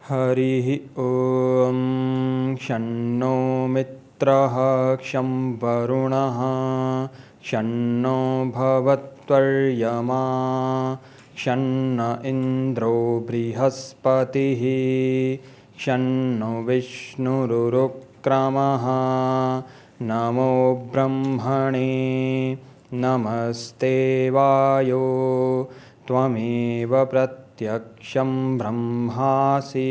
हरिः ॐ शन्नो मित्रः क्षं वरुणः शन्नो भवत्वर्यमा शन्न इन्द्रो बृहस्पतिः शन्नो विष्णुरुक्रमः नमो ब्रह्मणे नमस्ते वायो त्वमेव प्रत्यक्षं ब्रह्मासि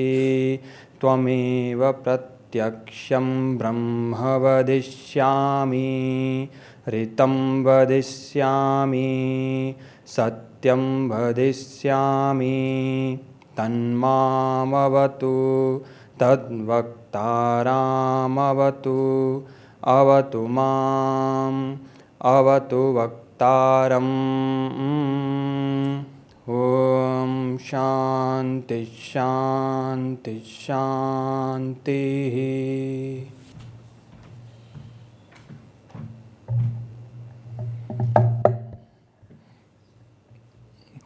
त्वमेव प्रत्यक्षं ब्रह्म वदिष्यामि ऋतं वदिष्यामि सत्यं वदिष्यामि तन्मामवतु तद्वक्तारामवतु अवतु माम् अवतु वक्तारम् ॐ शान्ति शान्ति शान्तिः.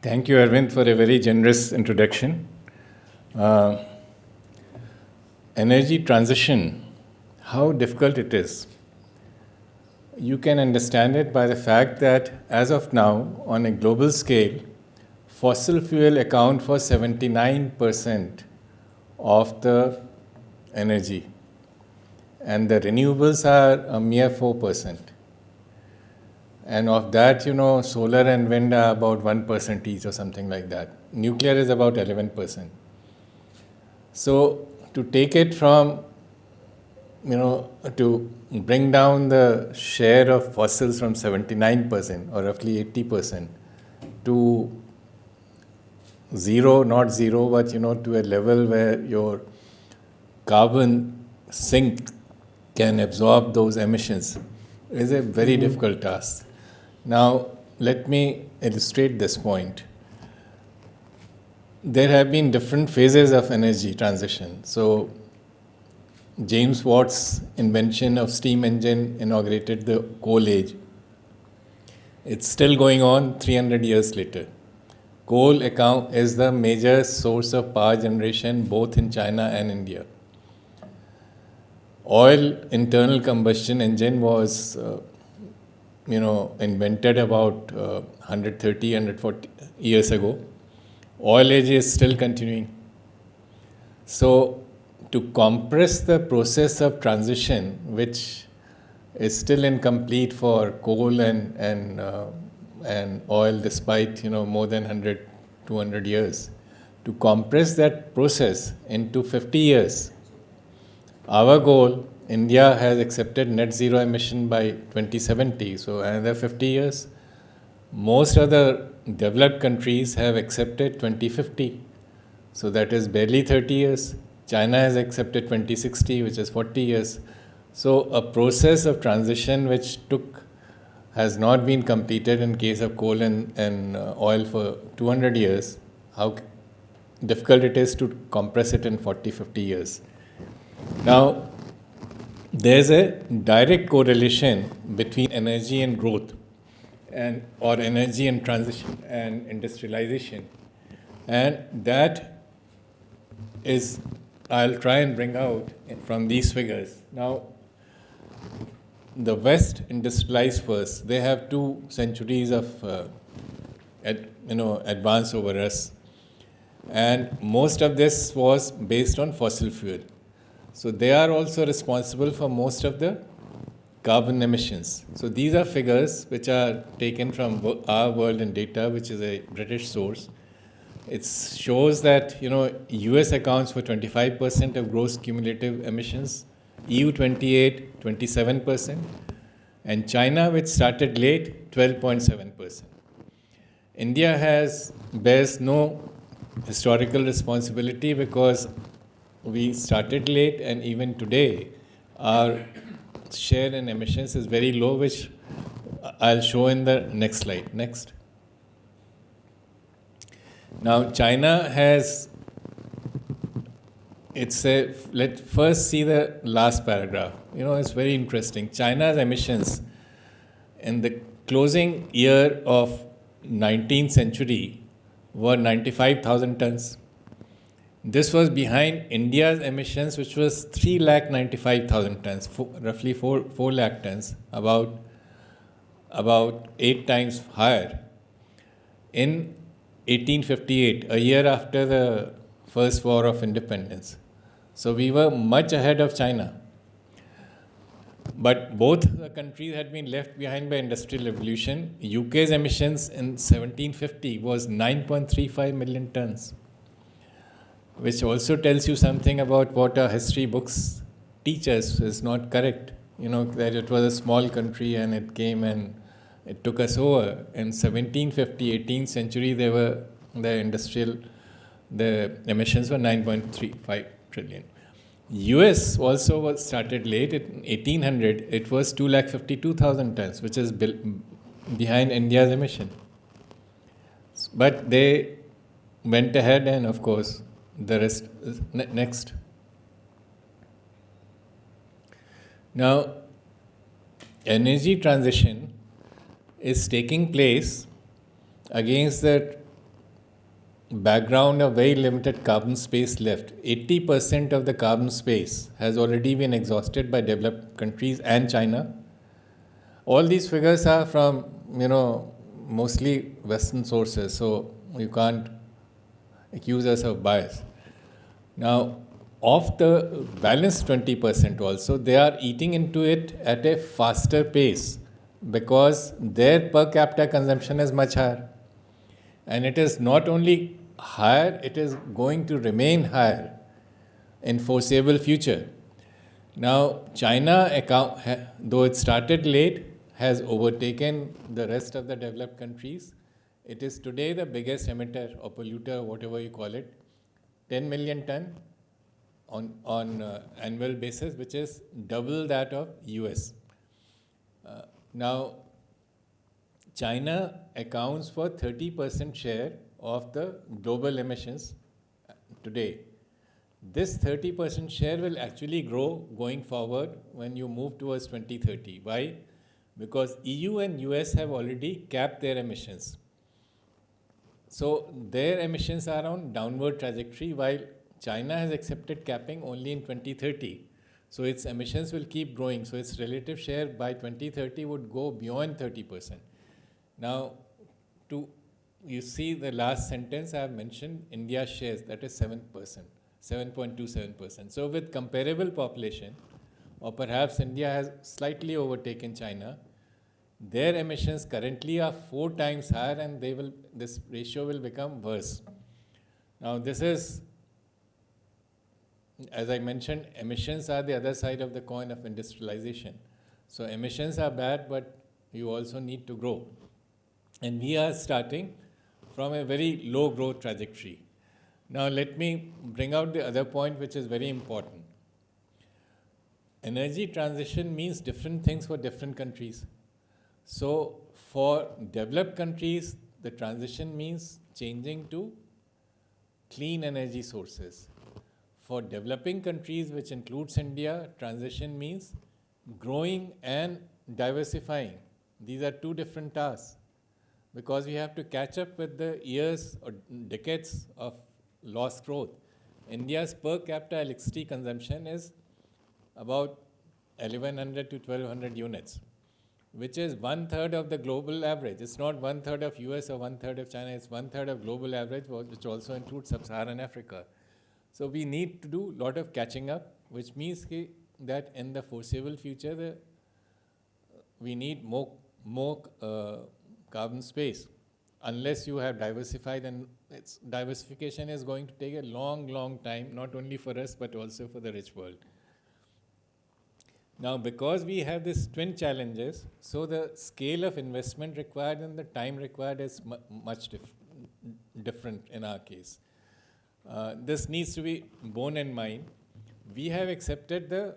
Thank you, Arvind, for a very generous introduction. Energy transition, how difficult it is. You can understand it by the fact that as of now, on a global scale, fossil fuel account for 79% of the energy, and the renewables are a mere 4%. And of that, solar and wind are about 1% each or something like that. Nuclear is about 11%. So to take it from, to bring down the share of fossils from 79% or roughly 80% to zero, not zero, but to a level where your carbon sink can absorb those emissions is a very difficult task. Now, let me illustrate this point. There have been different phases of energy transition. So, James Watt's invention of steam engine inaugurated the coal age. It's still going on 300 years later. Coal is the major source of power generation both in China and India. Oil internal combustion engine was invented about 130, 140 years ago. Oil age is still continuing. So, to compress the process of transition, which is still incomplete for coal and oil despite more than 100, 200 years, to compress that process into 50 years, our goal, India has accepted net zero emission by 2070, so another 50 years. Most other developed countries have accepted 2050, so that is barely 30 years. China has accepted 2060, which is 40 years. So a process of transition which has not been completed in case of coal and oil for 200 years, how difficult it is to compress it in 40, 50 years. Now, there's a direct correlation between energy and growth or energy and transition and industrialization. And that is, I'll try and bring out from these figures. Now, the West industrialized first. They have 2 centuries of advance over us. And most of this was based on fossil fuel. So they are also responsible for most of the carbon emissions. So these are figures which are taken from Our World in Data, which is a British source. It shows that US accounts for 25% of gross cumulative emissions, EU 28, 27%, and China, which started late, 12.7%. India bears no historical responsibility because we started late, and even today our share in emissions is very low, which I'll show in the next slide. Next. Now, China has, let's first see the last paragraph. It's very interesting. China's emissions in the closing year of 19th century were 95,000 tons. This was behind India's emissions, which was 3,95,000 tons, roughly 4 lakh tons, about 8 times higher in 1858, a year after the first war of independence. So we were much ahead of China. But both the countries had been left behind by industrial revolution. UK's emissions in 1750 was 9.35 million tons, which also tells you something about what our history books teach us is not correct. That it was a small country and it came and it took us over. In 1750, 18th century, the emissions were 9.35 trillion. US also was started late. In 1800, it was 2,52,000 tons, which is behind India's emission. But they went ahead, and of course, the rest is next. Now, energy transition is taking place against the background of very limited carbon space left. 80% of the carbon space has already been exhausted by developed countries and China. All these figures are from, mostly Western sources, so you can't accuse us of bias. Now, of the balanced 20% also, they are eating into it at a faster pace because their per capita consumption is much higher. And it is not only higher, it is going to remain higher in foreseeable future. Now, China, though it started late, has overtaken the rest of the developed countries. It is today the biggest emitter or polluter, whatever you call it, 10 million ton on annual basis, which is double that of US. Now, China accounts for 30% share of the global emissions today. This 30% share will actually grow going forward when you move towards 2030. Why? Because EU and US have already capped their emissions. So their emissions are on downward trajectory, while China has accepted capping only in 2030. So its emissions will keep growing. So its relative share by 2030 would go beyond 30%. Now, you see the last sentence I have mentioned, India's shares, that is 7%, 7.27%. So with comparable population, or perhaps India has slightly overtaken China, their emissions currently are 4 times higher, and this ratio will become worse. Now, this is, as I mentioned, emissions are the other side of the coin of industrialization. So emissions are bad, but you also need to grow. And we are starting from a very low growth trajectory. Now let me bring out the other point, which is very important. Energy transition means different things for different countries. So for developed countries, the transition means changing to clean energy sources. For developing countries, which includes India, transition means growing and diversifying. These are two different tasks, because we have to catch up with the years or decades of lost growth. India's per capita electricity consumption is about 1100 to 1200 units, which is 1/3 of the global average. It's not 1/3 of US or 1/3 of China, it's 1/3 of global average, which also includes sub-Saharan Africa. So we need to do a lot of catching up, which means that in the foreseeable future, we need more carbon space, unless you have diversified, and diversification is going to take a long time, not only for us, but also for the rich world. Now, because we have these twin challenges, so the scale of investment required and the time required is much different in our case. This needs to be borne in mind. We have accepted the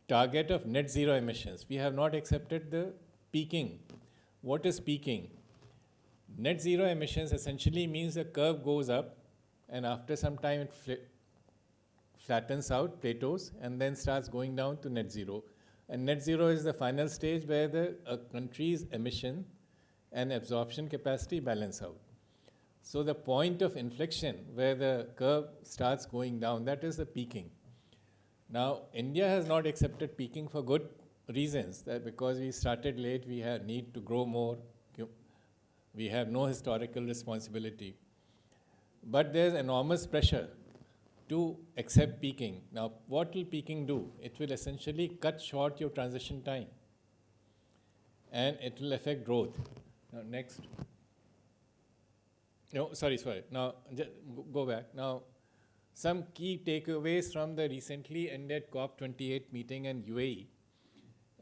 target of net zero emissions. We have not accepted the peaking. What is peaking? Net zero emissions essentially means the curve goes up, and after some time it flattens out, plateaus, and then starts going down to net zero. And net zero is the final stage where a country's emission and absorption capacity balance out. So the point of inflection where the curve starts going down, that is the peaking. Now, India has not accepted peaking for good reasons. That because we started late, we have need to grow more. We have no historical responsibility. But there's enormous pressure to accept peaking. Now, what will peaking do? It will essentially cut short your transition time, and it will affect growth. Now, next. No, sorry. Now, go back. Now, some key takeaways from the recently ended COP28 meeting in UAE.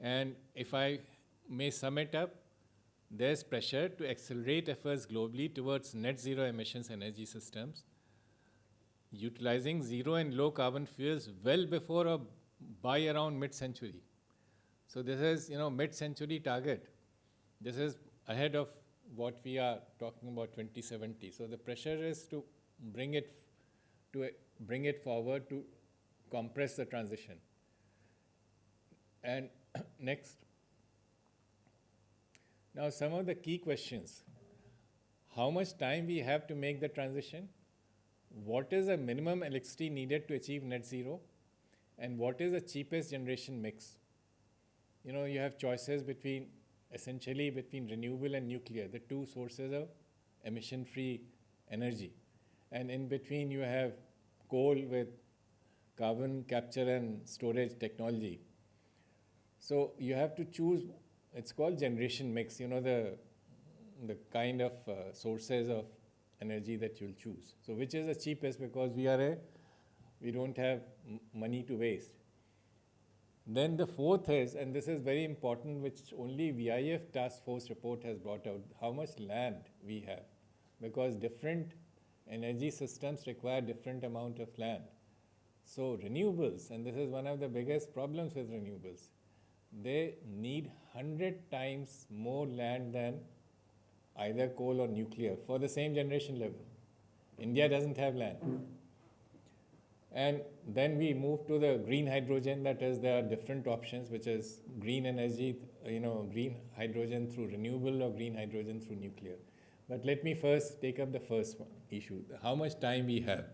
And if I may sum it up, there's pressure to accelerate efforts globally towards net zero emissions energy systems, utilizing zero and low carbon fuels well before or by around mid-century. So this is, mid-century target. This is ahead of what we are talking about 2070. So the pressure is to bring it forward to compress the transition. And next. Now some of the key questions. How much time we have to make the transition? What is the minimum electricity needed to achieve net zero? And what is the cheapest generation mix? You have choices essentially between renewable and nuclear, the two sources of emission-free energy. And in between you have coal with carbon capture and storage technology. So you have to choose, it's called generation mix, the kind of sources of energy that you'll choose. So which is the cheapest, because we don't have money to waste. Then the fourth is, and this is very important, which only VIF task force report has brought out, how much land we have. Because different energy systems require different amount of land. So renewables, and this is one of the biggest problems with renewables, they need 100 times more land than either coal or nuclear for the same generation level. India doesn't have land. And then we move to the green hydrogen, that is, there are different options, which is green energy, green hydrogen through renewable or green hydrogen through nuclear. But let me first take up the first one issue, how much time we have.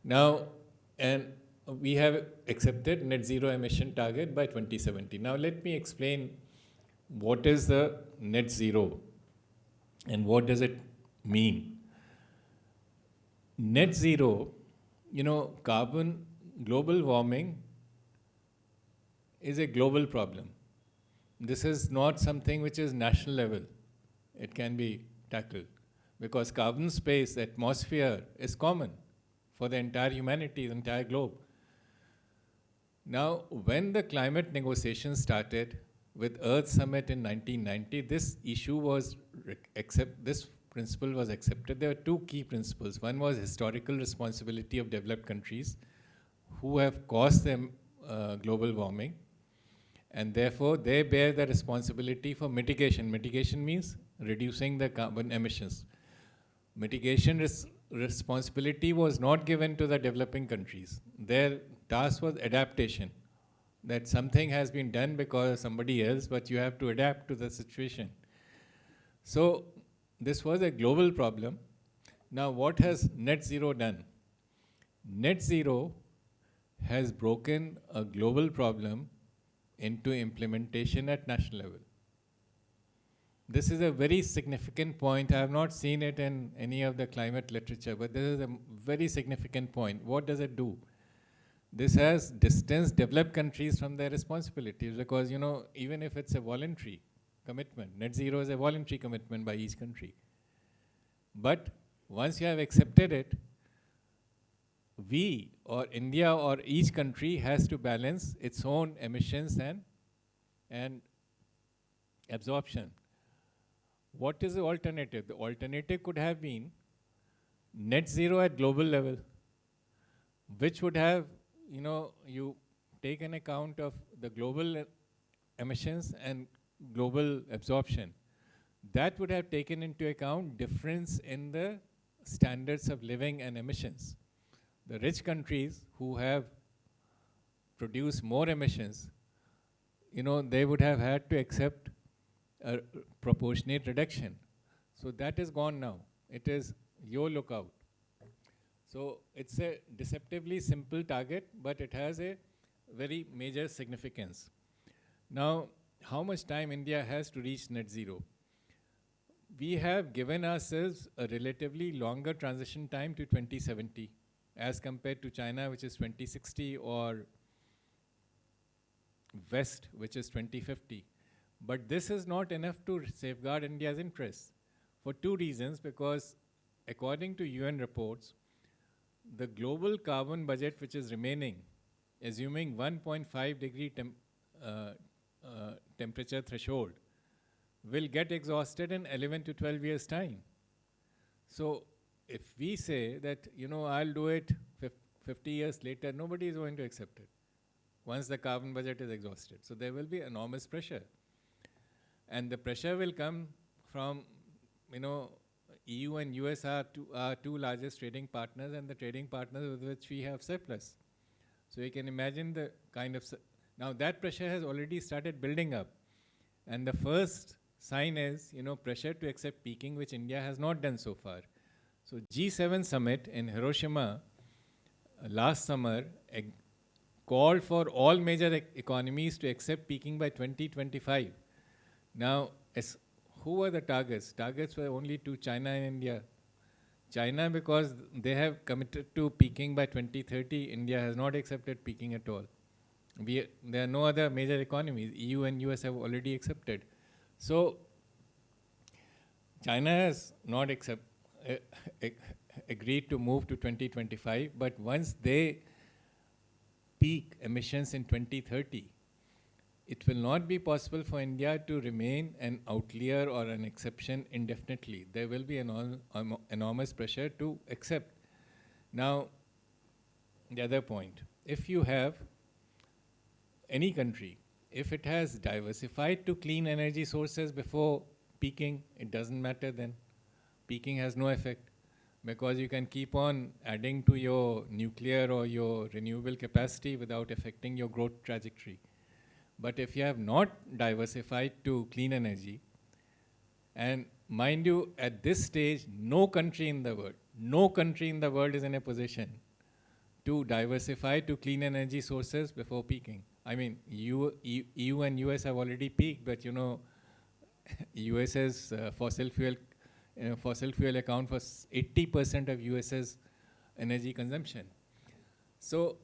Now, and we have accepted net zero emission target by 2070. Now let me explain what is the net zero and what does it mean. Net zero, global warming is a global problem. This is not something which is national level. It can be tackled because carbon space, the atmosphere is common for the entire humanity, the entire globe. Now, when the climate negotiations started with Earth Summit in 1990, this principle was accepted. There were two key principles. One was historical responsibility of developed countries who have caused them global warming, and therefore they bear the responsibility for mitigation. Mitigation means reducing the carbon emissions. Mitigation responsibility was not given to the developing countries. Their task was adaptation, that something has been done because of somebody else, but you have to adapt to the situation. So this was a global problem. Now what has net zero done? Net zero has broken a global problem into implementation at national level. This is a very significant point. I have not seen it in any of the climate literature, but this is a very significant point. What does it do? This has distanced developed countries from their responsibilities because, even if it's a voluntary commitment, net zero is a voluntary commitment by each country. But once you have accepted it, we or India or each country has to balance its own emissions and absorption. What is the alternative? The alternative could have been net zero at global level, which would have, you take an account of the global emissions and global absorption. That would have taken into account difference in the standards of living and emissions. The rich countries who have produced more emissions, they would have had to accept a proportionate reduction. So that is gone now. It is your lookout. So it's a deceptively simple target, but it has a very major significance. Now, how much time India has to reach net zero? We have given ourselves a relatively longer transition time to 2070 as compared to China, which is 2060, or West, which is 2050. But this is not enough to safeguard India's interests for two reasons. Because according to UN reports, the global carbon budget which is remaining, assuming 1.5 degree temperature threshold, will get exhausted in 11 to 12 years' time. So if we say that, I'll do it 50 years later, nobody is going to accept it once the carbon budget is exhausted. So there will be enormous pressure. And the pressure will come from, EU and US are our two largest trading partners, and the trading partners with which we have surplus. So you can imagine the kind of... Now that pressure has already started building up. And the first sign is, pressure to accept peaking, which India has not done so far. So G7 summit in Hiroshima last summer called for all major economies to accept peaking by 2025. Now, who were the targets? Targets were only to China and India. China, because they have committed to peaking by 2030, India has not accepted peaking at all. There are no other major economies. EU and US have already accepted. So, China has not agreed to move to 2025, but once they peak emissions in 2030, it will not be possible for India to remain an outlier or an exception indefinitely. There will be enormous pressure to accept. Now, the other point, if you have any country, if it has diversified to clean energy sources before peaking, it doesn't matter then. Peaking has no effect, because you can keep on adding to your nuclear or your renewable capacity without affecting your growth trajectory. But if you have not diversified to clean energy, and mind you, at this stage, no country in the world is in a position to diversify to clean energy sources before peaking. I mean, EU and US have already peaked, but US's fossil fuel account for 80% of US's energy consumption. So,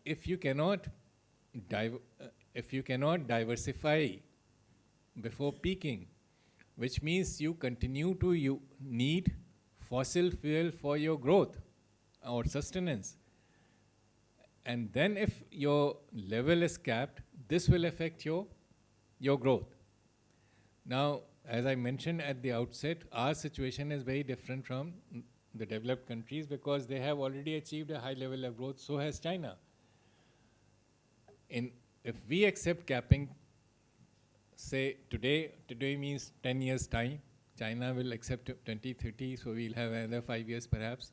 if you cannot diversify before peaking, which means you continue to need fossil fuel for your growth or sustenance. And then if your level is capped, this will affect your growth. Now, as I mentioned at the outset, our situation is very different from the developed countries, because they have already achieved a high level of growth, so has China. If we accept capping, say today means 10 years time, China will accept 2030, so we'll have another 5 years perhaps.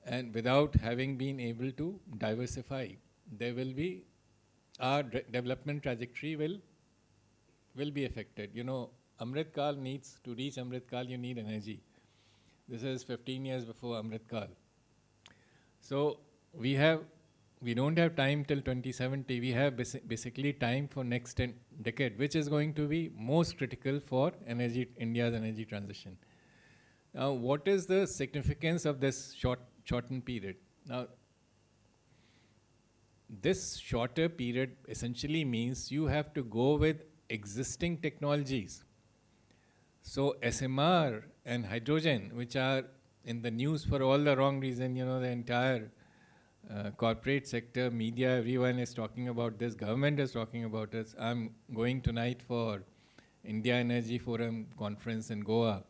And without having been able to diversify, there will be, our development trajectory will be affected. Amrit Kal needs, to reach Amrit Kal, you need energy. This is 15 years before Amrit Kal. So we don't have time till 2070. We have basically time for next decade, which is going to be most critical for India's energy transition. Now, what is the significance of this shortened period? Now, this shorter period essentially means you have to go with existing technologies. So SMR and hydrogen, which are in the news for all the wrong reason, the entire corporate sector, media, everyone is talking about this, government is talking about this. I'm going tonight for India Energy Forum conference in Goa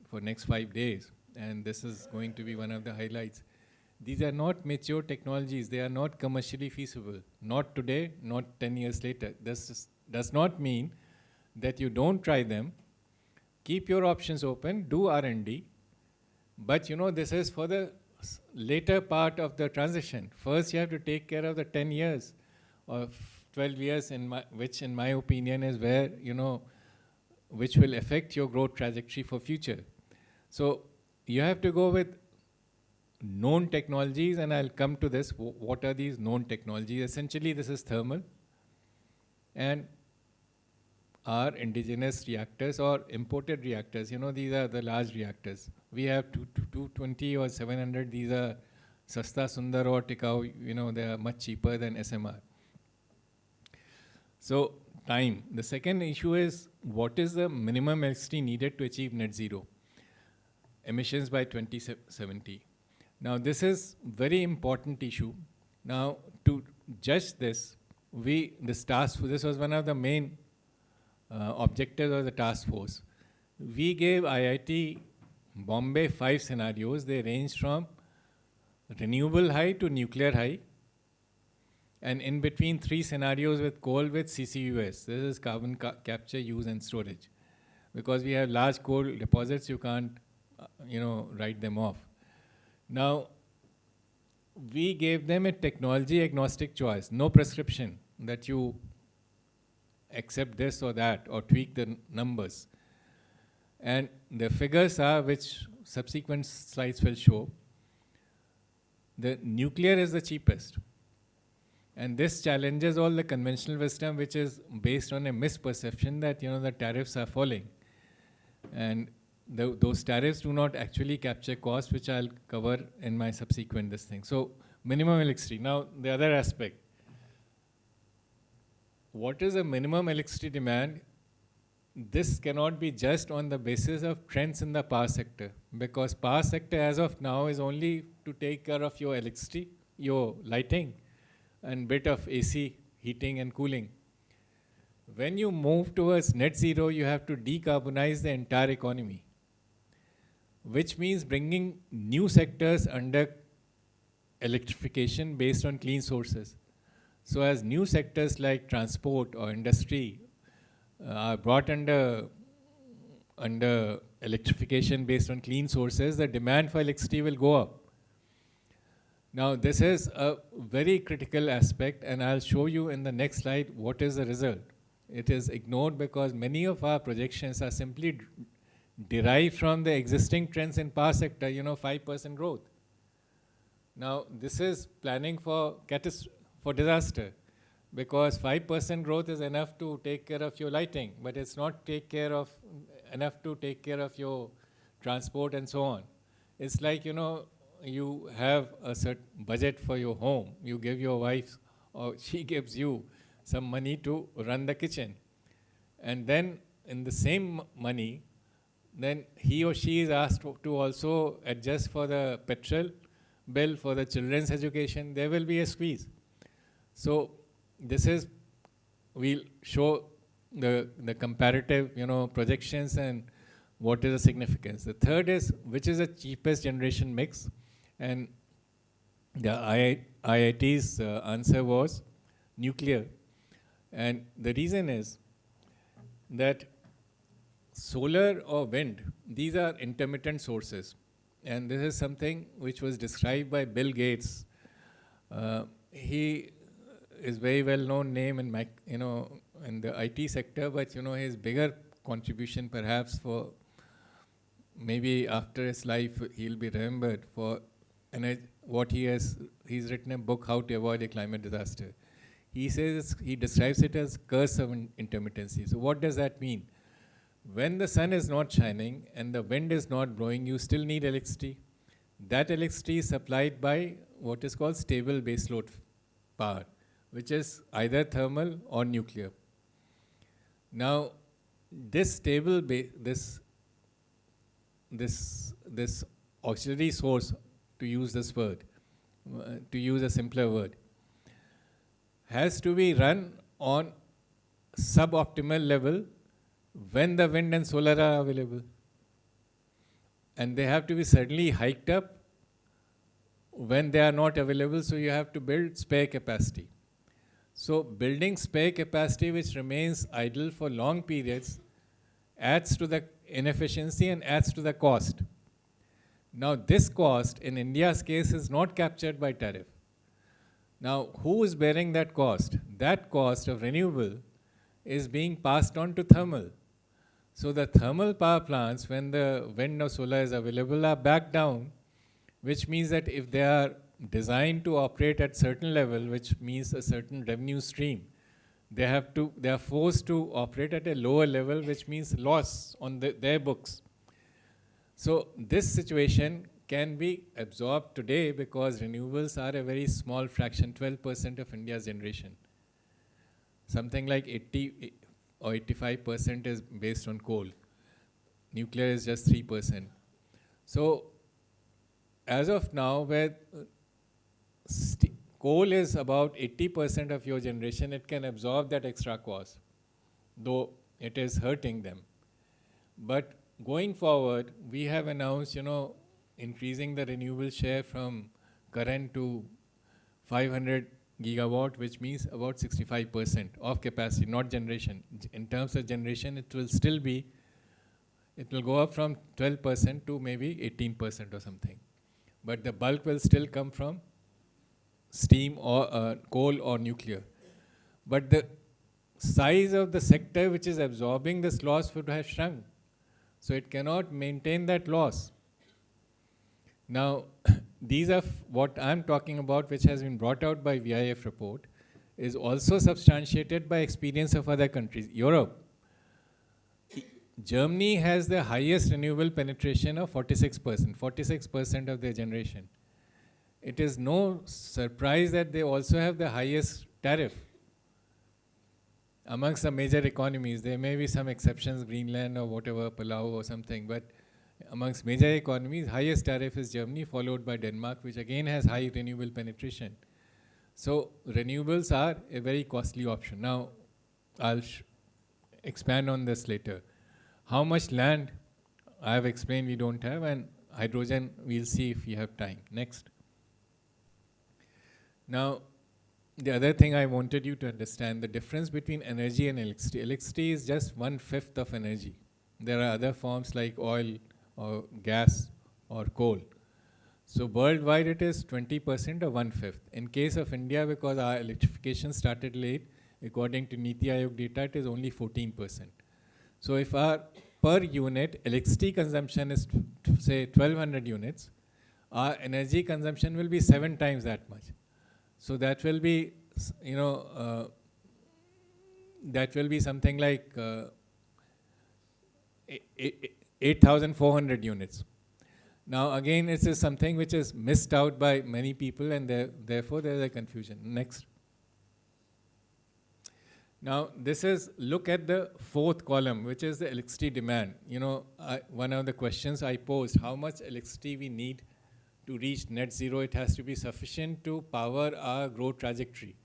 for next 5 days, and this is going to be one of the highlights. These are not mature technologies. They are not commercially feasible. Not today, not 10 years later. This does not mean that you don't try them. Keep your options open, do R&D, but this is for the later part of the transition. First, you have to take care of the 10 years or 12 years, which in my opinion is where, which will affect your growth trajectory for future. So you have to go with known technologies, and I'll come to this. What are these known technologies? Essentially, this is thermal and our indigenous reactors or imported reactors. These are the large reactors. We have 220 or 700. These are Sasta, Sundar or Tikau. They are much cheaper than SMR. So, time. The second issue is, what is the minimum electricity needed to achieve net zero emissions by 2070? Now, this is very important issue. Now, to judge this, this was one of the main objectives of the task force. We gave IIT Bombay 5 scenarios. They range from renewable high to nuclear high, and in between 3 scenarios with coal with CCUS. This is carbon capture, use and storage. Because we have large coal deposits, you can't, write them off. Now, we gave them a technology agnostic choice, no prescription that you accept this or that or tweak the numbers. And the figures are, which subsequent slides will show, the nuclear is the cheapest. And this challenges all the conventional wisdom, which is based on a misperception that the tariffs are falling. And those tariffs do not actually capture costs, which I'll cover in my subsequent this thing. So minimum electricity. Now the other aspect. What is the minimum electricity demand? This cannot be just on the basis of trends in the power sector, because power sector as of now is only to take care of your electricity, your lighting, and bit of AC, heating and cooling. When you move towards net zero, you have to decarbonize the entire economy, which means bringing new sectors under electrification based on clean sources. So as new sectors like transport or industry are brought under electrification based on clean sources, the demand for electricity will go up. Now, this is a very critical aspect, and I'll show you in the next slide what is the result. It is ignored because many of our projections are simply derived from the existing trends in power sector, 5% growth. Now, this is planning for disaster, because 5% growth is enough to take care of your lighting, but it's not enough to take care of your transport and so on. It's like, you have a certain budget for your home. You give your wife, or she gives you some money to run the kitchen. And then in the same money, then he or she is asked to also adjust for the petrol bill, for the children's education. There will be a squeeze. So this is, we'll show the comparative, projections and what is the significance. The third is, which is the cheapest generation mix? And the IIT's answer was nuclear. And the reason is that solar or wind, these are intermittent sources. And this is something which was described by Bill Gates. He is very well-known name in in the IT sector, but his bigger contribution perhaps for maybe after his life he'll be remembered for he's written a book, How to Avoid a Climate Disaster. He describes it as curse of intermittency. So what does that mean? When the sun is not shining and the wind is not blowing, you still need electricity. That electricity is supplied by what is called stable baseload power, which is either thermal or nuclear. Now, this stable this auxiliary source, to use this word, to use a simpler word, has to be run on suboptimal level when the wind and solar are available. And they have to be suddenly hiked up when they are not available, so you have to build spare capacity. So building spare capacity which remains idle for long periods adds to the inefficiency and adds to the cost. Now this cost in India's case is not captured by tariff. Now who is bearing that cost? That cost of renewable is being passed on to thermal. So the thermal power plants, when the wind or solar is available, are back down, which means that if they are designed to operate at certain level, which means a certain revenue stream, they are forced to operate at a lower level, which means loss on their books. So this situation can be absorbed today because renewables are a very small fraction, 12% of India's generation. Something like 80 or 85% is based on coal. Nuclear is just 3%. So as of now, where coal is about 80% of your generation, it can absorb that extra cost, though it is hurting them. But going forward, we have announced, increasing the renewable share from current to 500 gigawatt, which means about 65% of capacity, not generation. In terms of generation, it will go up from 12% to maybe 18% or something. But the bulk will still come from steam or coal or nuclear. But the size of the sector which is absorbing this loss would have shrunk. So it cannot maintain that loss. Now, these are what I'm talking about, which has been brought out by VIF report, is also substantiated by experience of other countries. Europe, Germany has the highest renewable penetration of 46% of their generation. It is no surprise that they also have the highest tariff amongst the major economies. There may be some exceptions, Greenland or whatever, Palau or something, but amongst major economies, highest tariff is Germany, followed by Denmark, which again has high renewable penetration. So renewables are a very costly option. Now, I'll expand on this later. How much land, I have explained we don't have, and hydrogen, we'll see if we have time. Next. Now, the other thing I wanted you to understand, the difference between energy and electricity. Electricity is just 1/5 of energy. There are other forms like oil or gas or coal. So worldwide it is 20% or 1/5. In case of India, because our electrification started late, according to Niti Aayog data, it is only 14%. So if our per unit electricity consumption is say 1200 units, our energy consumption will be 7 times that much. So that will be, that will be something like 8,400 units. Now again, this is something which is missed out by many people, and therefore there is a confusion. Next. Now this is, look at the fourth column, which is the electricity demand. One of the questions I posed, how much electricity we need to reach net zero. It has to be sufficient to power our growth trajectory.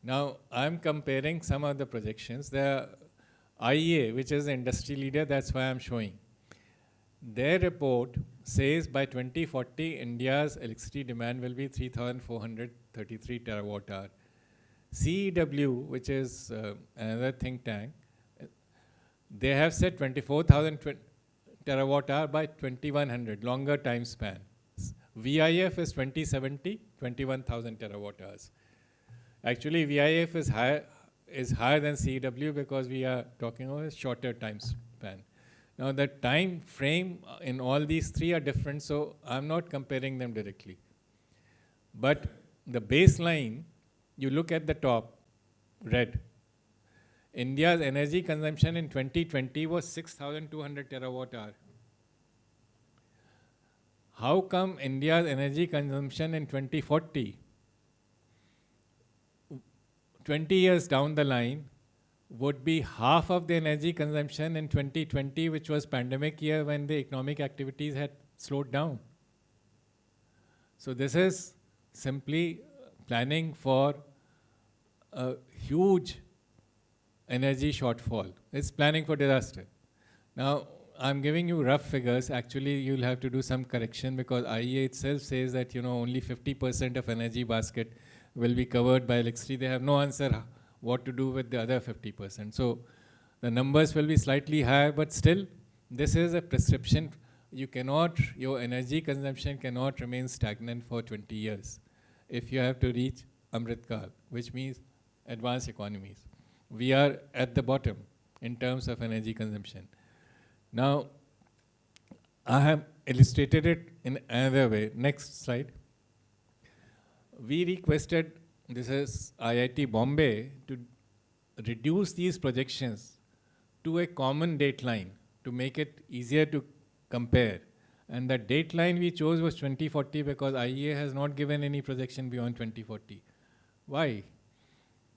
Now I'm comparing some of the projections. The IEA, which is the industry leader, that's why I'm showing. Their report says by 2040, India's electricity demand will be 3,433 terawatt hour. CEW, which is another think tank, they have said 24,000 terawatt hour by 2100, longer time span. VIF is 2070, 21,000 terawatt hours. Actually, VIF is higher than CEW because we are talking about a shorter time span. Now, the time frame in all these three are different, so I'm not comparing them directly. But the baseline, you look at the top, red. India's energy consumption in 2020 was 6,200 terawatt hour. How come India's energy consumption in 2040, 20 years down the line, would be half of the energy consumption in 2020, which was pandemic year when the economic activities had slowed down? So this is simply planning for a huge energy shortfall. It's planning for disaster. Now, I'm giving you rough figures. Actually, you'll have to do some correction because IEA itself says that only 50% of energy basket will be covered by electricity. They have no answer what to do with the other 50%. So the numbers will be slightly higher, but still, this is a prescription. Your energy consumption cannot remain stagnant for 20 years if you have to reach Amrit Kal, which means advanced economies. We are at the bottom in terms of energy consumption. Now, I have illustrated it in another way. Next slide. We requested, this is IIT Bombay, to reduce these projections to a common date line to make it easier to compare. And the date line we chose was 2040 because IEA has not given any projection beyond 2040. Why?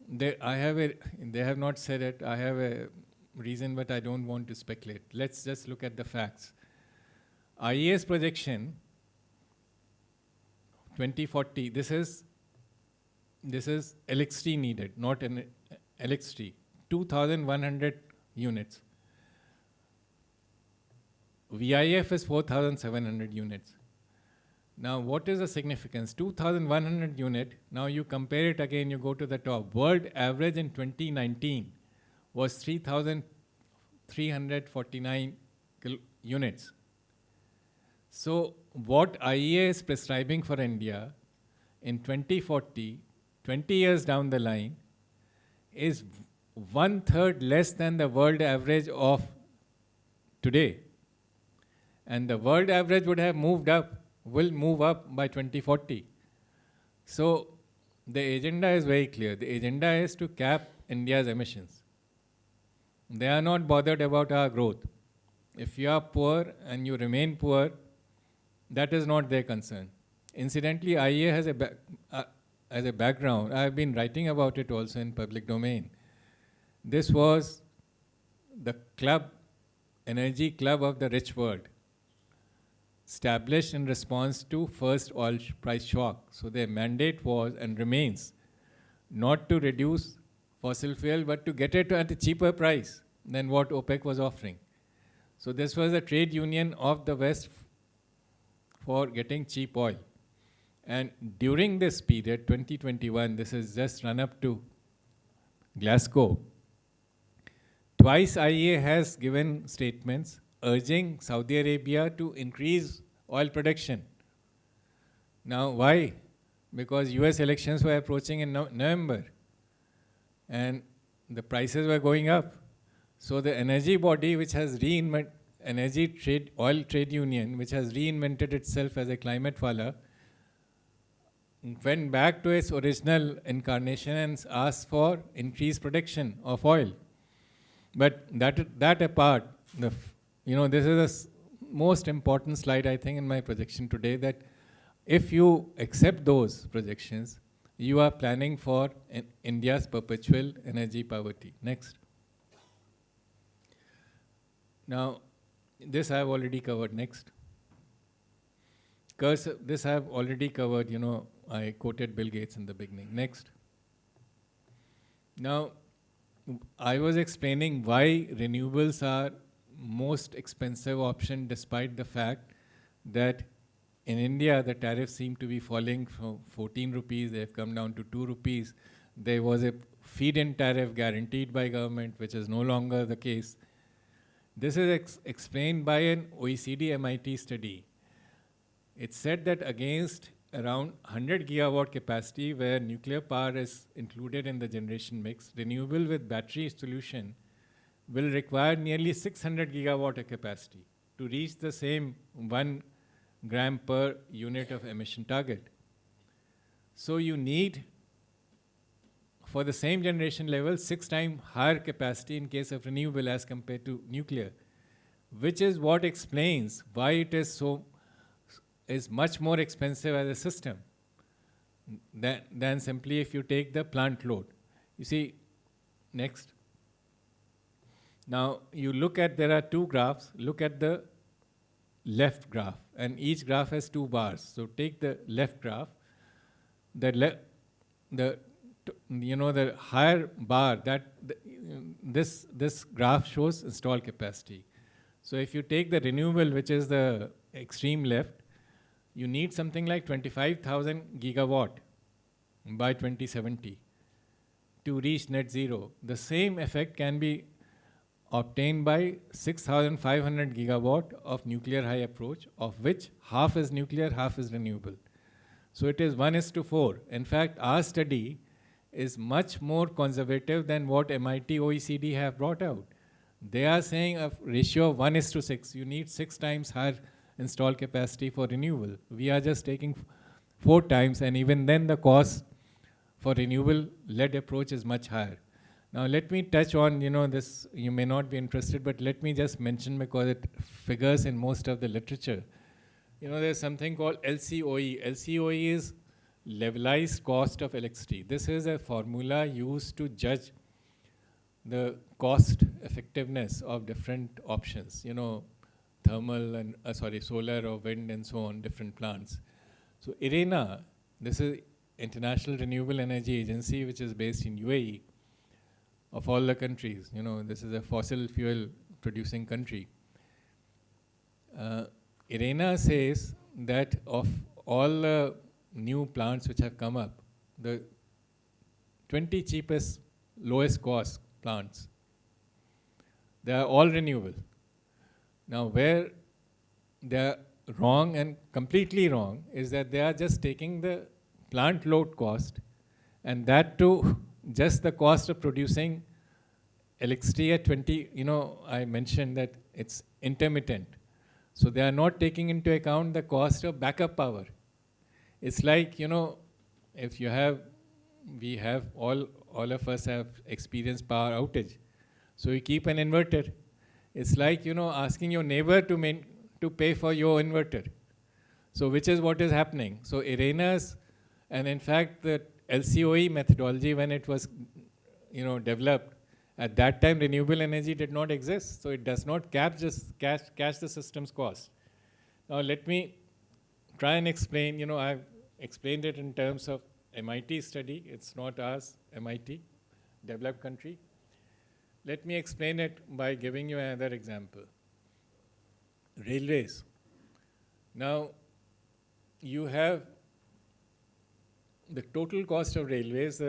They have not said it. I have a reason, but I don't want to speculate. Let's just look at the facts. IEA's projection 2040. This is LX3 needed, not an LX3. 2,100 units. VIF is 4,700 units. Now, what is the significance? 2,100 unit. Now you compare it again. You go to the top. World average in 2019 was 3,349 units. So, what IEA is prescribing for India in 2040, 20 years down the line, is 1/3 less than the world average of today. And the world average would have will move up by 2040. So, the agenda is very clear. The agenda is to cap India's emissions. They are not bothered about our growth. If you are poor and you remain poor, that is not their concern. Incidentally, IEA has as a background, I have been writing about it also in public domain. This was the energy club of the rich world, established in response to first oil price shock. So their mandate was and remains not to reduce fossil fuel, but to get it at a cheaper price than what OPEC was offering. So this was a trade union of the West for getting cheap oil. And during this period, 2021, this is just run up to Glasgow, twice IEA has given statements urging Saudi Arabia to increase oil production. Now, why? Because US elections were approaching in November and the prices were going up. So the energy body, which has oil trade union, which has reinvented itself as a climate wala, went back to its original incarnation and asked for increased production of oil. But that apart, this is the most important slide, I think, in my projection today, that if you accept those projections, you are planning for India's perpetual energy poverty. Next. Now, this I have already covered. Next. This I have already covered, I quoted Bill Gates in the beginning. Next. Now, I was explaining why renewables are most expensive option, despite the fact that in India the tariffs seem to be falling from 14 rupees, they have come down to 2 rupees. There was a feed-in tariff guaranteed by government, which is no longer the case. This is explained by an OECD MIT study. It said that against around 100 gigawatt capacity where nuclear power is included in the generation mix, renewable with battery solution will require nearly 600 gigawatt of capacity to reach the same 1 gram per unit of emission target. So you need, for the same generation level, 6 times higher capacity in case of renewable as compared to nuclear, which is what explains why it is much more expensive as a system than simply if you take the plant load. You see, next. Now, you look at, there are 2 graphs. Look at the left graph, and each graph has 2 bars. So take the left graph. The higher bar, this graph shows installed capacity. So if you take the renewable, which is the extreme left, you need something like 25,000 gigawatt by 2070 to reach net zero. The same effect can be obtained by 6,500 gigawatt of nuclear high approach, of which half is nuclear, half is renewable. So it is 1:4. In fact, our study is much more conservative than what MIT OECD have brought out. They are saying a ratio of 1:6. You need 6 times higher install capacity for renewable. We are just taking 4 times, and even then the cost for renewable-led approach is much higher. Now let me touch on, this, you may not be interested, but let me just mention because it figures in most of the literature. There's something called LCOE. LCOE is levelized cost of electricity. This is a formula used to judge the cost effectiveness of different options, thermal and, solar or wind and so on, different plants. So IRENA, this is International Renewable Energy Agency, which is based in UAE, of all the countries. This is a fossil fuel producing country. IRENA says that of all the new plants which have come up, the 20 cheapest, lowest cost plants, they are all renewable. Now, where they are wrong and completely wrong is that they are just taking the plant load cost, and that too just the cost of producing electricity at 20, I mentioned that it's intermittent. So they are not taking into account the cost of backup power. It's like, if you have, we have, all of us have experienced power outage. So you keep an inverter. It's like, asking your neighbor to pay for your inverter. So which is what is happening. So IRENA's, and in fact the LCOE methodology, when it was, developed, at that time renewable energy did not exist. So it does not catch the system's cost. Now let me try and explain, I've explained it in terms of MIT study. It's not ours, MIT, developed country. Let me explain it by giving you another example. Railways. Now, you have the total cost of railways,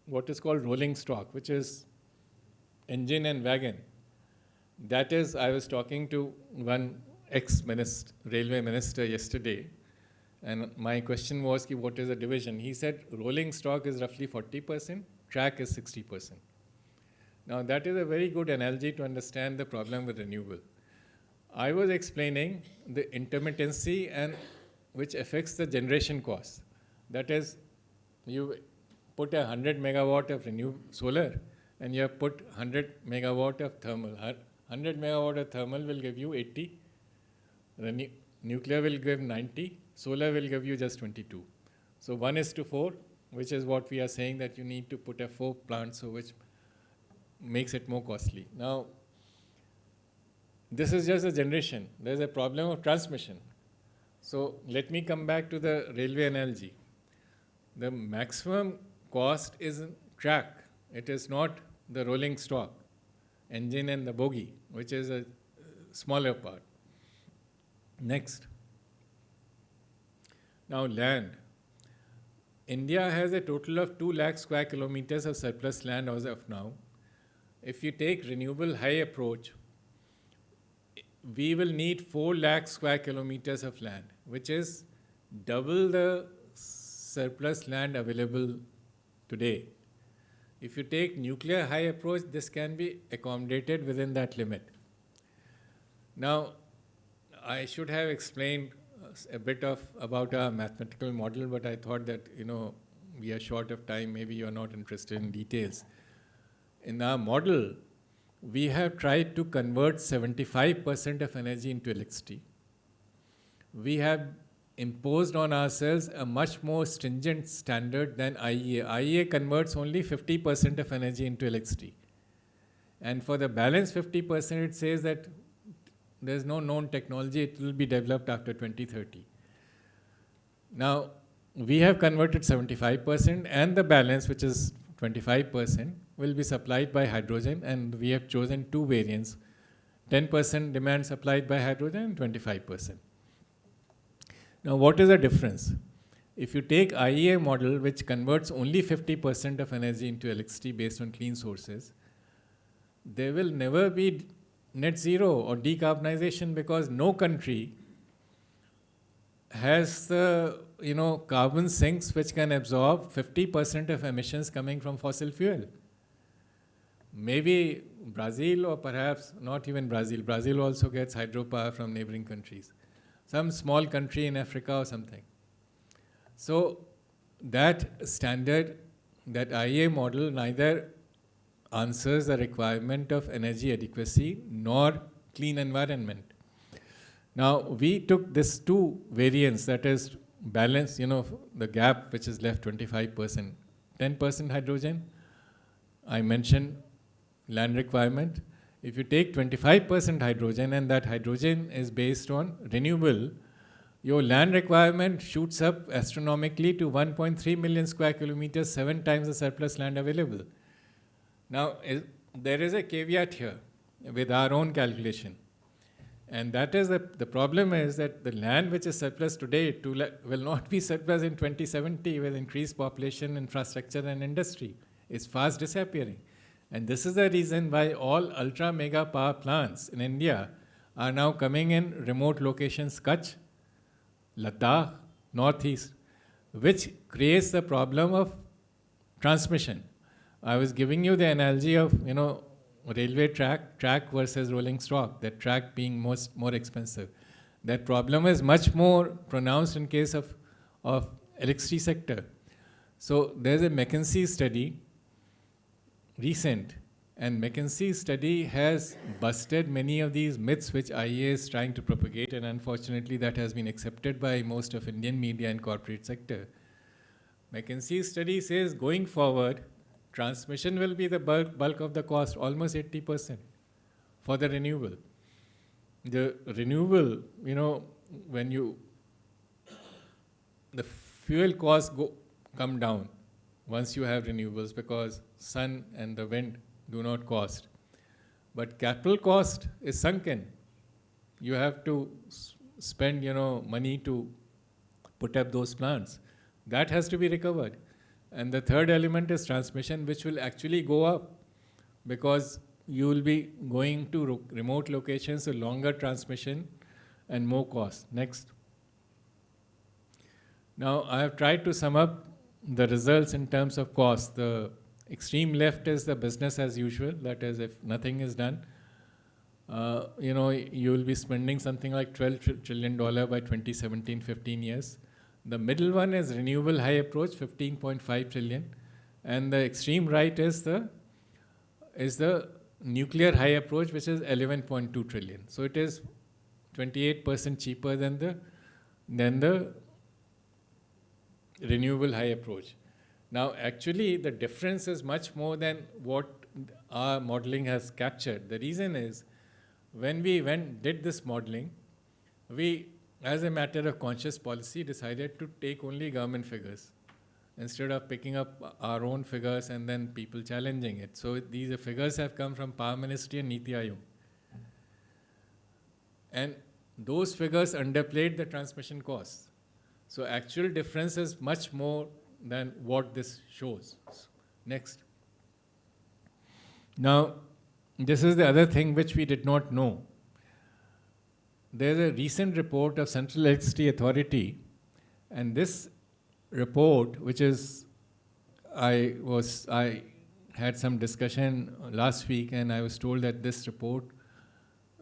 what is called rolling stock, which is engine and wagon. That is, I was talking to one railway minister yesterday, and my question was, what is the division? He said rolling stock is roughly 40%, track is 60%. Now that is a very good analogy to understand the problem with renewable. I was explaining the intermittency and which affects the generation cost. That is, you put 100 megawatt of solar, and you have put 100 megawatt of thermal. 100 megawatt of thermal will give you 80, nuclear will give 90, solar will give you just 22. So 1:4, which is what we are saying that you need to put a 4 plants, so which makes it more costly. Now, this is just a generation. There's a problem of transmission. So let me come back to the railway analogy. The maximum cost is in track. It is not the rolling stock, engine and the bogie, which is a smaller part. Next. Now land. India has a total of 2 lakh square kilometers of surplus land as of now. If you take renewable high approach, we will need 4 lakh square kilometers of land, which is double the surplus land available today. If you take nuclear high approach, this can be accommodated within that limit. Now, I should have explained a bit about our mathematical model, but I thought that, we are short of time, maybe you're not interested in details. In our model, we have tried to convert 75% of energy into electricity. We have imposed on ourselves a much more stringent standard than IEA. IEA converts only 50% of energy into electricity. And for the balance 50%, it says that there's no known technology, it will be developed after 2030. Now, we have converted 75%, and the balance, which is 25%, will be supplied by hydrogen, and we have chosen 2 variants, 10% demand supplied by hydrogen and 25%. Now, what is the difference? If you take IEA model, which converts only 50% of energy into electricity based on clean sources, there will never be net zero or decarbonization, because no country has the carbon sinks which can absorb 50% of emissions coming from fossil fuel. Maybe Brazil, or perhaps not even Brazil. Brazil also gets hydropower from neighboring countries. Some small country in Africa or something. So that standard, that IEA model neither answers the requirement of energy adequacy nor clean environment. Now we took this two variants, that is balance, the gap which is left 25%, 10% hydrogen. I mentioned land requirement. If you take 25% hydrogen and that hydrogen is based on renewable, your land requirement shoots up astronomically to 1.3 million square kilometers, 7 times the surplus land available. Now, there is a caveat here with our own calculation. And that is the problem is that the land which is surplus today will not be surplus in 2070 with increased population, infrastructure and industry. It's fast disappearing. And this is the reason why all ultra mega power plants in India are now coming in remote locations, Kutch, Ladakh, northeast, which creates the problem of transmission. I was giving you the analogy of, railway track versus rolling stock, that track being more expensive. That problem is much more pronounced in case of electricity sector. So there's a McKinsey study, recent, and McKinsey study has busted many of these myths which IEA is trying to propagate, and unfortunately that has been accepted by most of Indian media and corporate sector. McKinsey study says going forward, transmission will be the bulk of the cost, almost 80% for the renewable. The renewable, when the fuel costs come down once you have renewables because sun and the wind do not cost. But capital cost is sunken. You have to spend, money to put up those plants. That has to be recovered. And the third element is transmission, which will actually go up because you will be going to remote locations, so longer transmission and more cost. Next. Now, I have tried to sum up the results in terms of cost. The extreme left is the business as usual, that is, if nothing is done, you will be spending something like $12 trillion by 2017, 15 years. The middle one is renewable high approach, 15.5 trillion, and the extreme right is the nuclear high approach, which is 11.2 trillion. So it is 28% cheaper than the renewable high approach. Now, actually, the difference is much more than what our modeling has captured. The reason is, when we did this modeling, we, as a matter of conscious policy, decided to take only government figures instead of picking up our own figures and then people challenging it. So these figures have come from Power Ministry and Niti Aayog. And those figures underplayed the transmission costs. So actual difference is much more than what this shows. Next. Now, this is the other thing which we did not know. There's a recent report of Central Electricity Authority, and this report, which is, I had some discussion last week, and I was told that this report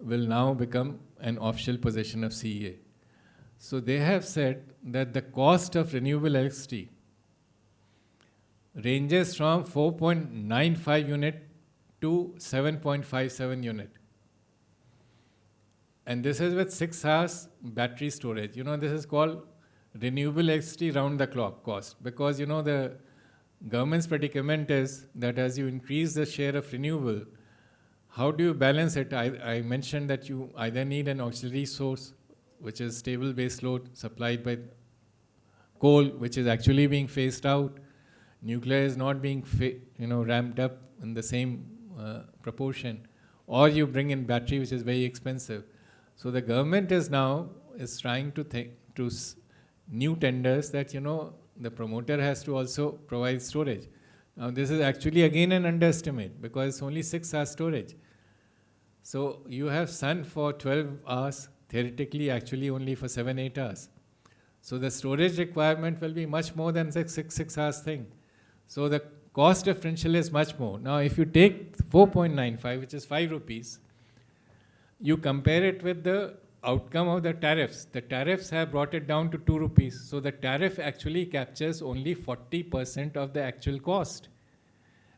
will now become an official possession of CEA. So they have said that the cost of renewable electricity ranges from 4.95 unit to 7.57 unit. And this is with 6 hours battery storage. This is called renewable electricity round the clock cost, because the government's predicament is that as you increase the share of renewable, how do you balance it? I mentioned that you either need an auxiliary source, which is stable base load supplied by coal, which is actually being phased out. Nuclear is not being ramped up in the same proportion, or you bring in battery, which is very expensive. So the government is trying to think to new tenders that the promoter has to also provide storage. Now this is actually again an underestimate because it's only 6 hours storage. So you have sun for 12 hours, theoretically actually only for 7-8 hours. So the storage requirement will be much more than 6 hours thing. So the cost differential is much more. Now, if you take 4.95, which is 5 rupees, you compare it with the outcome of the tariffs. The tariffs have brought it down to 2 rupees. So the tariff actually captures only 40% of the actual cost.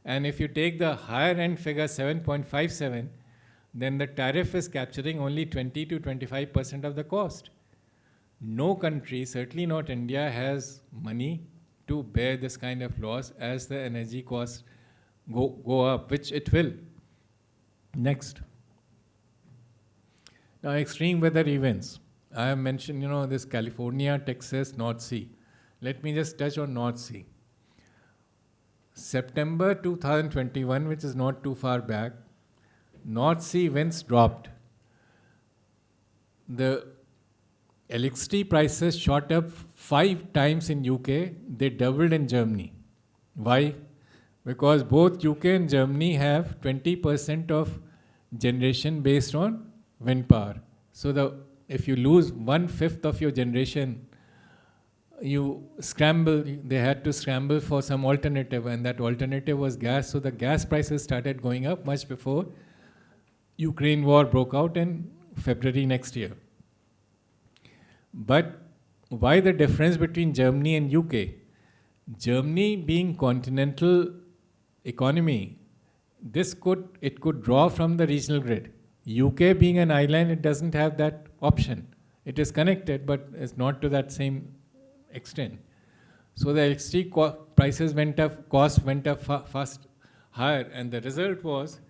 And if you take the higher end figure 7.57, then the tariff is capturing only 20 to 25% of the cost. No country, certainly not India, has money to bear this kind of loss as the energy costs go up, which it will. Next. Now, extreme weather events. I have mentioned, this California, Texas, North Sea. Let me just touch on North Sea. September 2021, which is not too far back, North Sea winds dropped. The electricity prices shot up 5 times in UK, they doubled in Germany. Why? Because both UK and Germany have 20% of generation based on wind power. So if you lose 1/5 of your generation, they had to scramble for some alternative, and that alternative was gas. So the gas prices started going up much before Ukraine war broke out in February next year. But why the difference between Germany and UK? Germany being continental economy, it could draw from the regional grid. UK being an island, it doesn't have that option. It is connected, but it's not to that same extent. So the electricity prices went up, costs went up fast higher, and the result was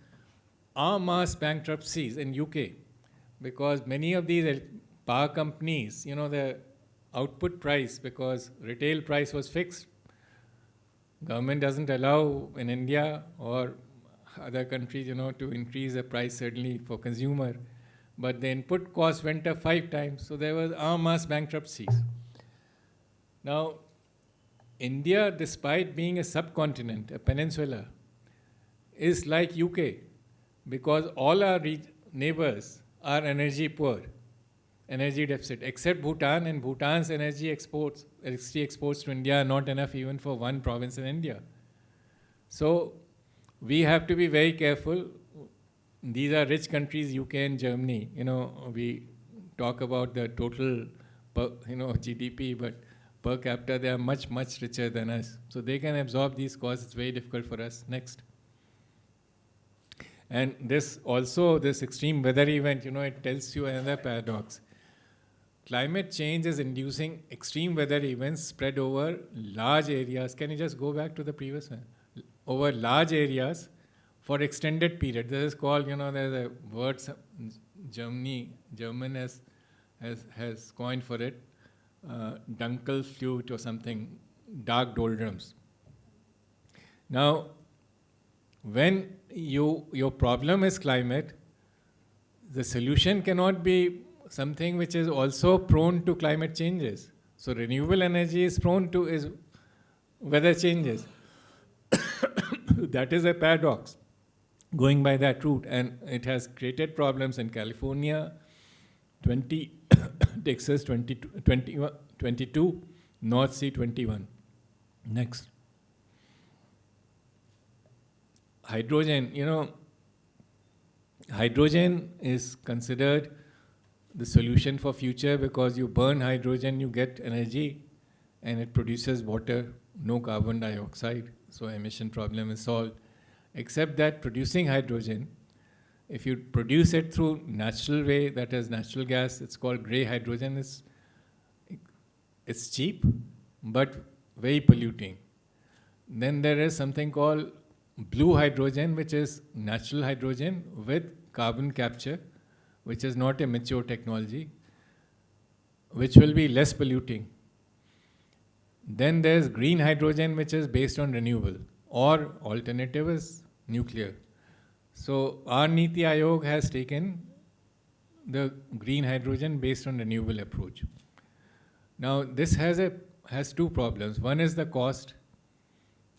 en masse bankruptcies in UK, because many of these power companies, the output price, because retail price was fixed. Government doesn't allow in India or other countries, to increase the price certainly for consumer. But the input cost went up 5 times, so there was en masse bankruptcies. Now, India, despite being a subcontinent, a peninsula, is like UK, because all our neighbors are energy poor, energy deficit, except Bhutan, and Bhutan's electricity exports to India are not enough even for one province in India. So we have to be very careful. These are rich countries, UK and Germany. We talk about the total, GDP, but per capita they are much, much richer than us. So they can absorb these costs. It's very difficult for us. Next. And this extreme weather event, it tells you another paradox. Climate change is inducing extreme weather events spread over large areas. Can you just go back to the previous one? Over large areas for extended period. This is called, there's a word German has coined for it, Dunkelflut or something, dark doldrums. Now, when your problem is climate, the solution cannot be something which is also prone to climate changes. So renewable energy is prone to weather changes. That is a paradox, going by that route, and it has created problems in California, 20, Texas 22, North Sea 21. Next. Hydrogen, hydrogen is considered the solution for future, because you burn hydrogen, you get energy, and it produces water, no carbon dioxide, so emission problem is solved. Except that producing hydrogen, if you produce it through natural way, that is natural gas, it's called grey hydrogen, it's cheap, but very polluting. Then there is something called blue hydrogen, which is natural hydrogen with carbon capture, which is not a mature technology, which will be less polluting. Then there's green hydrogen, which is based on renewable, or alternative is nuclear. So our Niti Aayog has taken the green hydrogen based on renewable approach. Now this has 2 problems. One is the cost,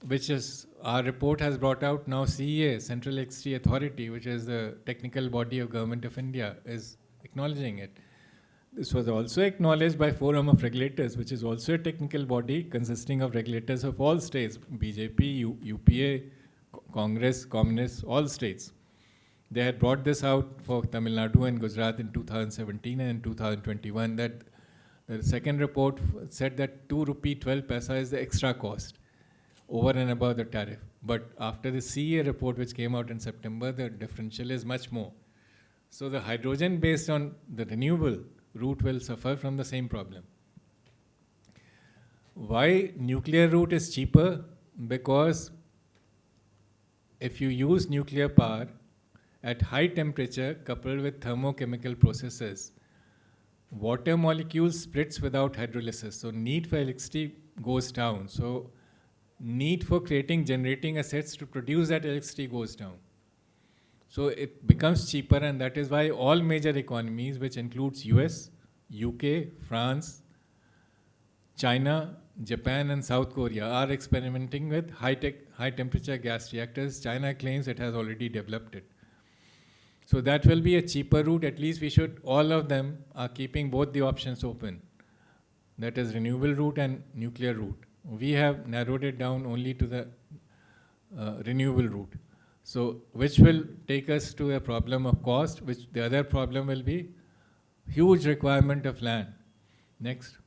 which is our report has brought out. Now CEA, Central Electricity Authority, which is the technical body of Government of India, is acknowledging it. This was also acknowledged by Forum of Regulators, which is also a technical body consisting of regulators of all states, BJP, UPA, Congress, Communists, all states. They had brought this out for Tamil Nadu and Gujarat in 2017 and 2021, that the second report said that 2 rupee 12 paisa is the extra cost over and above the tariff. But after the CEA report, which came out in September, the differential is much more. So the hydrogen based on the renewable route will suffer from the same problem. Why nuclear route is cheaper? Because if you use nuclear power at high temperature coupled with thermochemical processes, water molecules splits without hydrolysis, so need for electricity goes down. So need for generating assets to produce that electricity goes down. So it becomes cheaper, and that is why all major economies, which includes US, UK, France, China, Japan and South Korea, are experimenting with high temperature gas reactors. China claims it has already developed it. So that will be a cheaper route. At least all of them are keeping both the options open. That is renewable route and nuclear route. We have narrowed it down only to the renewable route. So which will take us to a problem of cost, which the other problem will be huge requirement of land. Next.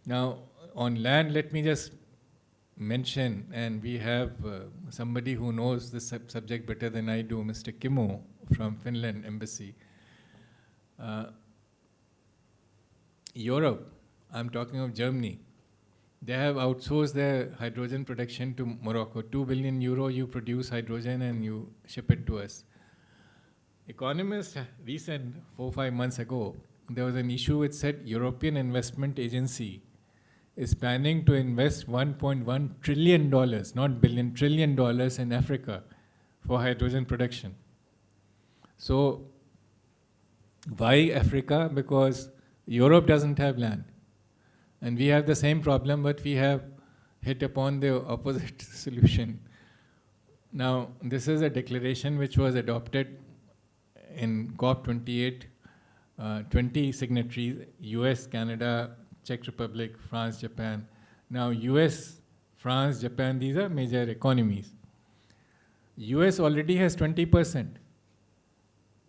Now on land, let me just mention, and we have somebody who knows this subject better than I do, Mr. Kimmo from Finland Embassy. Europe, I'm talking of Germany, they have outsourced their hydrogen production to Morocco. 2 billion euro, you produce hydrogen and you ship it to us. Economists recent 4-5 months ago, there was an issue which said European Investment Agency is planning to invest $1.1 trillion, not billion, $1 trillion in Africa for hydrogen production. So why Africa? Because Europe doesn't have land. And we have the same problem, but we have hit upon the opposite solution. Now, this is a declaration which was adopted in COP28, 20 signatories, US, Canada, Czech Republic, France, Japan. Now, US, France, Japan, these are major economies. US already has 20%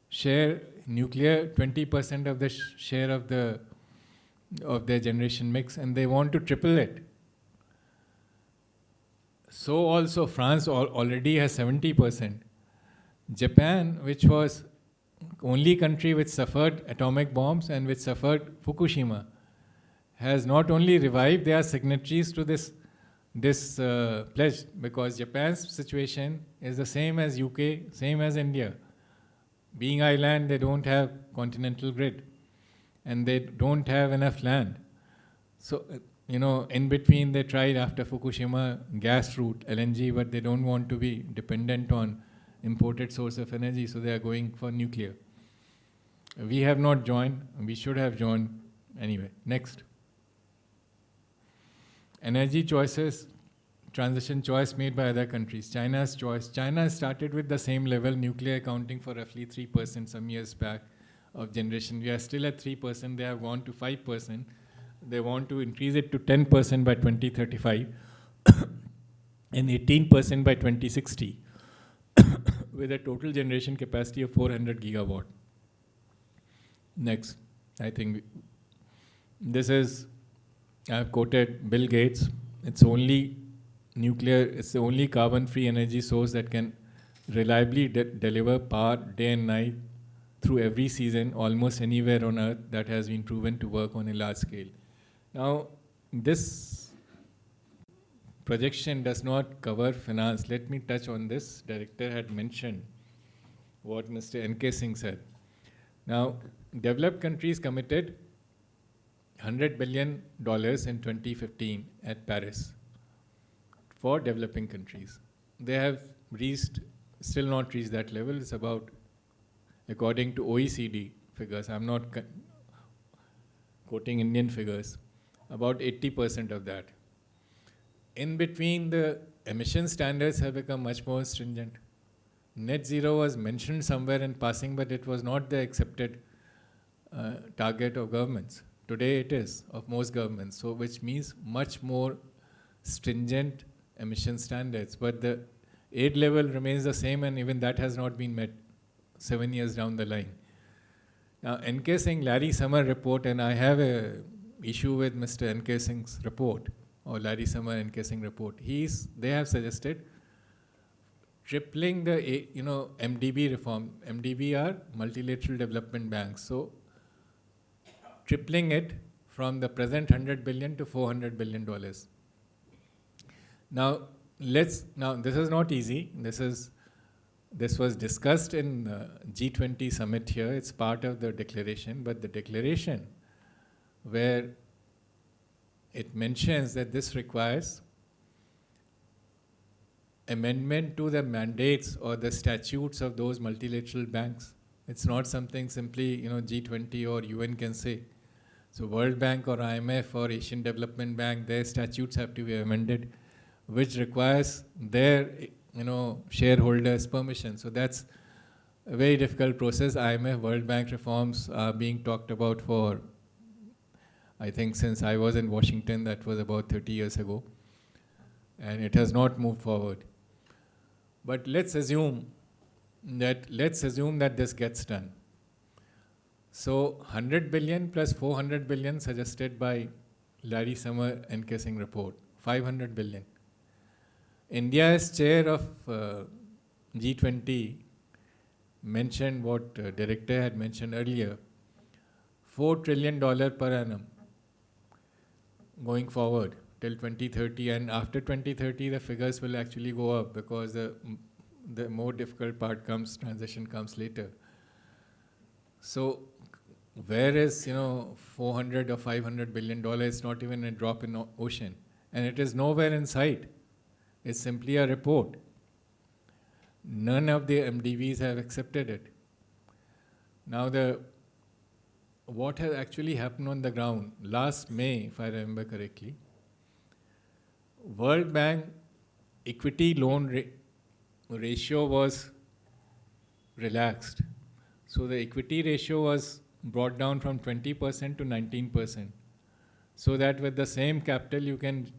share nuclear, 20% of the share of their generation mix, and they want to triple it. So also France already has 70%. Japan, which was only country which suffered atomic bombs and which suffered Fukushima, has not only revived, they are signatories to this pledge, because Japan's situation is the same as UK, same as India. Being island, they don't have continental grid, and they don't have enough land. So, in between they tried after Fukushima gas route, LNG, but they don't want to be dependent on imported source of energy, so they are going for nuclear. We have not joined, we should have joined. Anyway, next. Energy choices, transition choice made by other countries. China's choice. China started with the same level, nuclear accounting for roughly 3% some years back of generation. We are still at 3%, they have gone to 5%. They want to increase it to 10% by 2035 and 18% by 2060 with a total generation capacity of 400 gigawatt. Next, I think this is, I've quoted Bill Gates. It's only nuclear, it's the only carbon-free energy source that can reliably deliver power day and night through every season, almost anywhere on Earth. That has been proven to work on a large scale. Now, this projection does not cover finance. Let me touch on this. Director had mentioned what Mr. N.K. Singh said. Now, developed countries committed $100 billion in 2015 at Paris for developing countries. They have still not reached that level. It's about, according to OECD figures, I'm not quoting Indian figures, about 80% of that. In between, the emission standards have become much more stringent. Net zero was mentioned somewhere in passing, but it was not the accepted target of governments. Today it is of most governments, so which means much more stringent emission standards. But the aid level remains the same, and even that has not been met 7 years down the line. Now, N.K. Singh, Larry Summer report, and I have a issue with Mr. N.K. Singh's report, or Larry Summer N.K. Singh report. They have suggested tripling the MDB reform. MDB are multilateral development banks. So tripling it from the present $100 billion to $400 billion. Now this is not easy. This was discussed in the G20 summit here. It's part of the declaration, but the declaration where it mentions that this requires amendment to the mandates or the statutes of those multilateral banks. It's not something simply G20 or UN can say. So World Bank or IMF or Asian Development Bank, their statutes have to be amended, which requires their shareholders' permission. So that's a very difficult process. IMF, World Bank reforms are being talked about for, I think, since I was in Washington. That was about 30 years ago, and it has not moved forward. But let's assume that this gets done. So 100 billion plus 400 billion suggested by Larry Summer and N.K. Singh report, 500 billion. India as chair of G20 mentioned what director had mentioned earlier, $4 trillion per annum going forward till 2030, and after 2030 the figures will actually go up because the more difficult part transition comes later. So where is 400 or 500 billion dollars? Not even a drop in the ocean, and it is nowhere in sight. It's simply a report. None of the MDVs have accepted it. Now what has actually happened on the ground? Last May, if I remember correctly, World Bank equity loan ratio was relaxed. So the equity ratio was brought down from 20% to 19%, so that with the same capital you can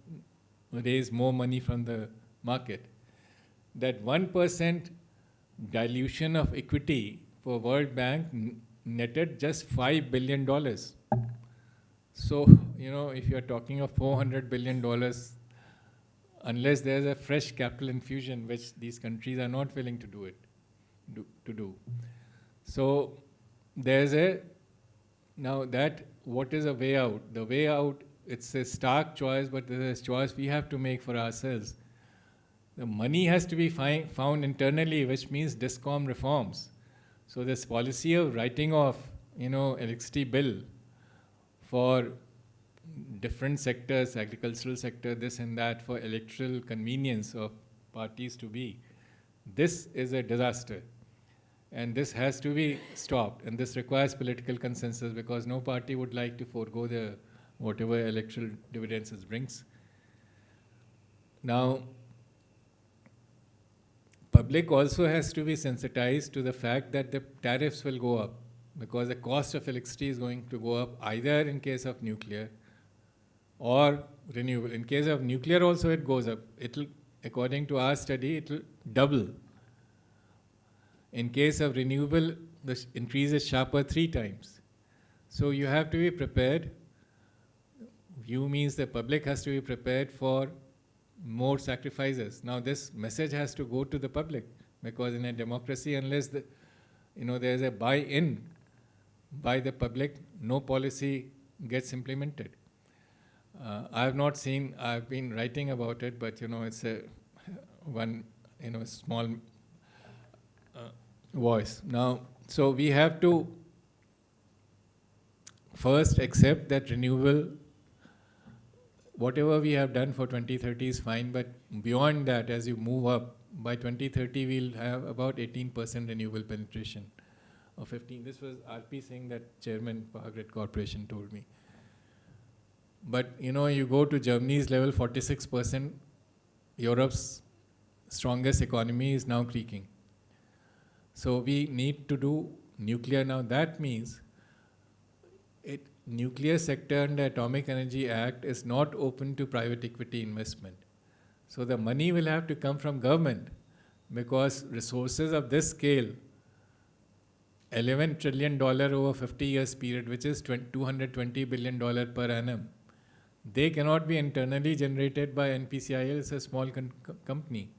raise more money from the market. That 1% dilution of equity for World Bank netted just $5 billion. So, if you're talking of $400 billion, unless there's a fresh capital infusion, which these countries are not willing to do. So what is a way out? The way out, it's a stark choice, but there's a choice we have to make for ourselves. The money has to be found internally, which means DISCOM reforms. So this policy of writing off, electricity bill for different sectors, agricultural sector, this and that, for electoral convenience of parties to be, this is a disaster. And this has to be stopped. And this requires political consensus, because no party would like to forego the whatever electoral dividends it brings. Now, public also has to be sensitized to the fact that the tariffs will go up, because the cost of electricity is going to go up either in case of nuclear or renewable. In case of nuclear also it goes up. According to our study, it will double. In case of renewable, the increase is sharper 3 times. So you have to be prepared. You means the public has to be prepared for more sacrifices. Now this message has to go to the public, because in a democracy, unless there's a buy-in by the public, no policy gets implemented. I've been writing about it, but it's a small voice. Now, so we have to first accept that renewable, whatever we have done for 2030 is fine, but beyond that, as you move up, by 2030 we'll have about 18% renewable penetration, or 15. This was RP Singh, that chairman Power Grid Corporation, told me. But you go to Germany's level, 46%. Europe's strongest economy is now creaking. So we need to do nuclear now. That means nuclear sector and the Atomic Energy Act is not open to private equity investment. So the money will have to come from government, because resources of this scale, $11 trillion over 50 years period, which is $220 billion per annum, they cannot be internally generated by NPCIL. It's a small company.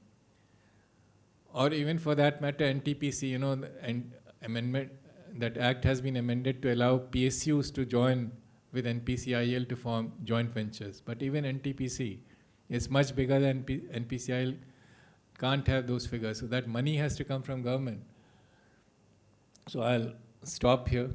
Or even for that matter, NTPC, and amendment, that act has been amended to allow PSUs to join with NPCIL to form joint ventures. But even NTPC is much bigger than NPCIL, can't have those figures. So that money has to come from government. So I'll stop here.